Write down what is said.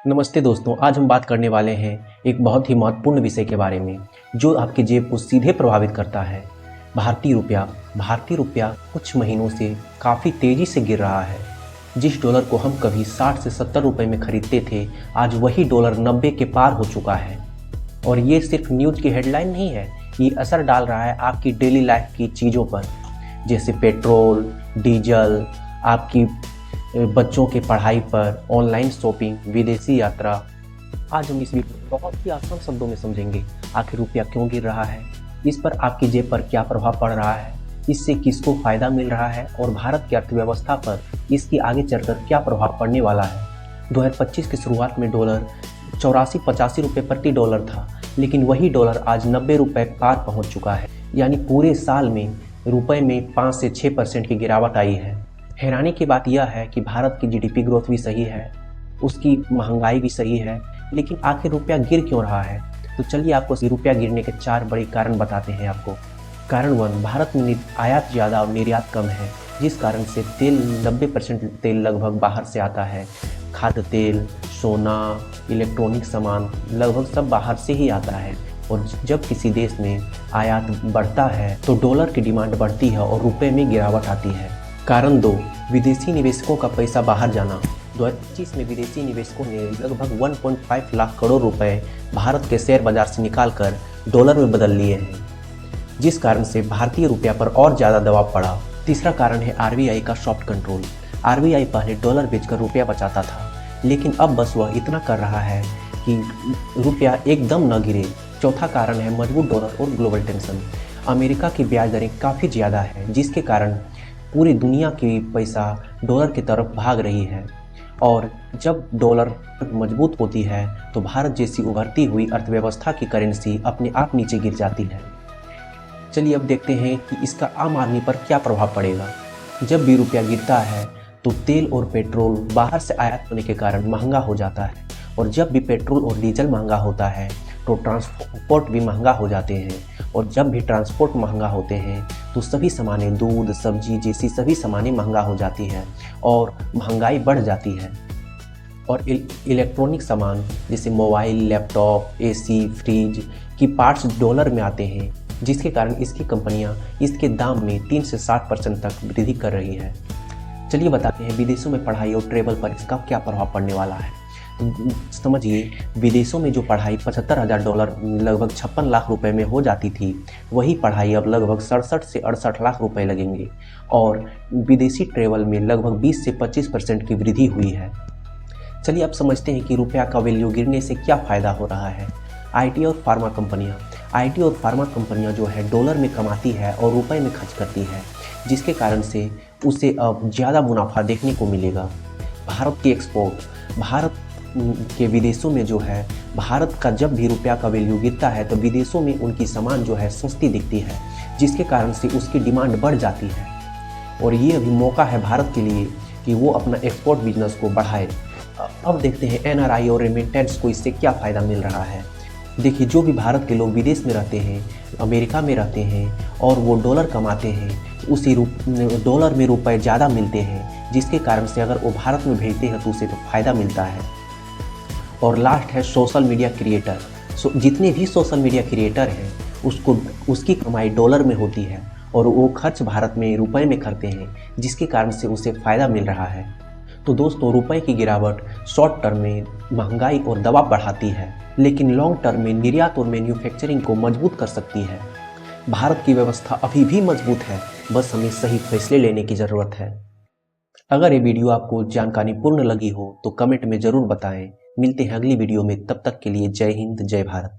नमस्ते दोस्तों, आज हम बात करने वाले हैं एक बहुत ही महत्वपूर्ण विषय के बारे में जो आपकी जेब को सीधे प्रभावित करता है। भारतीय रुपया कुछ महीनों से काफ़ी तेज़ी से गिर रहा है। जिस डॉलर को हम कभी 60 से 70 रुपए में खरीदते थे, आज वही डॉलर 90 के पार हो चुका है। और ये सिर्फ न्यूज़ की हेडलाइन नहीं है, ये असर डाल रहा है आपकी डेली लाइफ की चीज़ों पर, जैसे पेट्रोल, डीजल, आपकी बच्चों के पढ़ाई पर, ऑनलाइन शॉपिंग, विदेशी यात्रा। आज हम इस वीडियो में बहुत ही आसान शब्दों में समझेंगे आखिर रुपया क्यों गिर रहा है, इस पर आपकी जेब पर क्या प्रभाव पड़ रहा है, इससे किसको फ़ायदा मिल रहा है और भारत की अर्थव्यवस्था पर इसकी आगे चलकर क्या प्रभाव पड़ने वाला है। 2025 की शुरुआत में डॉलर 84-85 रुपये प्रति डॉलर था, लेकिन वही डॉलर आज 90 रुपये पार पहुँच चुका है। यानी पूरे साल में रुपये में 5 से 6% की गिरावट आई है। हैरानी की बात यह है कि भारत की जीडीपी ग्रोथ भी सही है, उसकी महंगाई भी सही है, लेकिन आखिर रुपया गिर क्यों रहा है। तो चलिए आपको रुपया गिरने के 4 बड़े कारण बताते हैं आपको। कारण 1, भारत में आयात ज़्यादा और निर्यात कम है, जिस कारण से तेल 90% तेल लगभग बाहर से आता है। खाद्य तेल, सोना, इलेक्ट्रॉनिक सामान लगभग सब बाहर से ही आता है। और जब किसी देश में आयात बढ़ता है तो डॉलर की डिमांड बढ़ती है और रुपये में गिरावट आती है। कारण 2, विदेशी निवेशकों का पैसा बाहर जाना। 2025 में विदेशी निवेशकों ने लगभग 1.5 लाख करोड़ रुपए भारत के शेयर बाजार से निकालकर डॉलर में बदल लिए हैं, जिस कारण से भारतीय रुपया पर और ज़्यादा दबाव पड़ा। तीसरा कारण है आरबीआई का सॉफ्ट कंट्रोल। आरबीआई पहले डॉलर बेचकर रुपया बचाता था, लेकिन अब बस वह इतना कर रहा है कि रुपया एकदम न गिरे। चौथा कारण है मजबूत डॉलर और ग्लोबल टेंशन। अमेरिका की ब्याज दरें काफ़ी ज़्यादा है, जिसके कारण पूरी दुनिया की पैसा डॉलर की तरफ भाग रही है। और जब डॉलर मजबूत होती है तो भारत जैसी उभरती हुई अर्थव्यवस्था की करेंसी अपने आप नीचे गिर जाती है। चलिए अब देखते हैं कि इसका आम आदमी पर क्या प्रभाव पड़ेगा। जब भी रुपया गिरता है तो तेल और पेट्रोल बाहर से आयात होने के कारण महंगा हो जाता है, और जब भी पेट्रोल और डीजल महंगा होता है तो ट्रांसपोर्ट भी महंगा हो जाते हैं, और जब भी ट्रांसपोर्ट महंगा होते हैं तो सभी सामानें, दूध, सब्जी जैसी सभी सामानें महंगा हो जाती है और महंगाई बढ़ जाती है। और इलेक्ट्रॉनिक सामान जैसे मोबाइल, लैपटॉप, एसी, फ्रिज की पार्ट्स डॉलर में आते हैं, जिसके कारण इसकी कंपनियां इसके दाम में 3 से 60% तक वृद्धि कर रही है। चलिए बताते हैं विदेशों में पढ़ाई और ट्रेवल पर इसका क्या प्रभाव पड़ने वाला है। समझिए, विदेशों में जो पढ़ाई $75,000 लगभग 56 लाख रुपए में हो जाती थी, वही पढ़ाई अब लगभग 67 से 68 लाख रुपए लगेंगे। और विदेशी ट्रेवल में लगभग 20 से 25% की वृद्धि हुई है। चलिए अब समझते हैं कि रुपया का वैल्यू गिरने से क्या फ़ायदा हो रहा है। आईटी और फार्मा कंपनियां जो है डॉलर में कमाती है और रुपए में खर्च करती है, जिसके कारण से उसे अब ज़्यादा मुनाफा देखने को मिलेगा। भारत की एक्सपोर्ट, भारत के विदेशों में जो है, भारत का जब भी रुपया का वैल्यू गिरता है तो विदेशों में उनकी सामान जो है सस्ती दिखती है, जिसके कारण से उसकी डिमांड बढ़ जाती है। और ये अभी मौका है भारत के लिए कि वो अपना एक्सपोर्ट बिजनेस को बढ़ाए। अब देखते हैं एनआरआई और रेमिटेंस को इससे क्या फ़ायदा मिल रहा है। देखिए, जो भी भारत के लोग विदेश में रहते हैं, अमेरिका में रहते हैं और वो डॉलर कमाते हैं, उसी डॉलर में रुपए ज़्यादा मिलते हैं, जिसके कारण से अगर वो भारत में भेजते हैं तो उसे तो फ़ायदा मिलता है। और लास्ट है सोशल मीडिया क्रिएटर। जितने भी सोशल मीडिया क्रिएटर हैं उसकी कमाई डॉलर में होती है और वो खर्च भारत में रुपए में करते हैं, जिसके कारण से उसे फ़ायदा मिल रहा है। तो दोस्तों, रुपए की गिरावट शॉर्ट टर्म में महंगाई और दबाव बढ़ाती है, लेकिन लॉन्ग टर्म में निर्यात और मैन्युफैक्चरिंग को मजबूत कर सकती है। भारत की व्यवस्था अभी भी मजबूत है, बस हमें सही फैसले लेने की ज़रूरत है। अगर ये वीडियो आपको जानकारीपूर्ण लगी हो तो कमेंट में ज़रूर बताएं। मिलते हैं अगली वीडियो में, तब तक के लिए जय हिंद, जय भारत।